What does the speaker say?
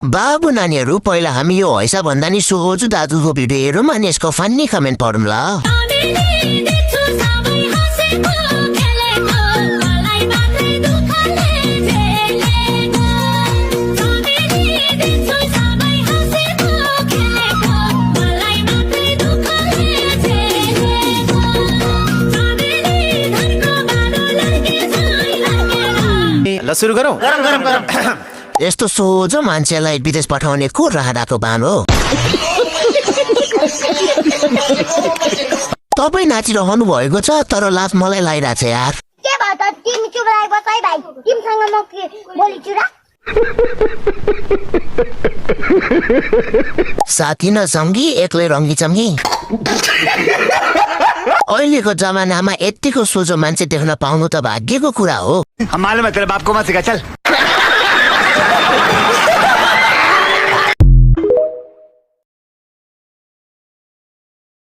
बाबु नानीहरू पहिला हामी यो हैसा भन्दा नि सोझो दाजुको भिडियो हेरौँ अनि यसको फन्नी कमेन्ट पढौँ ल। ल सुरु गरौँ। यस्तो सोझो मान्छेलाई विदेश पठाउने को राहदाको बान हो? तपाईँ नाचिरहनु भएको छ तर लाज मलाई लागिरहेछ यार। के भयो त तिमी चुप लाग बस है भाइ, तिमीसँग म के बोलिछु र? साथी न सँगी एक्लै रङ्गी चम्गी। अहिलेको जमानामा यतिको सोझो मान्छे देख्न पाउनु त भाग्यको कुरा हो। हम मालूम है तेरे बाप को मत सिखा, चल।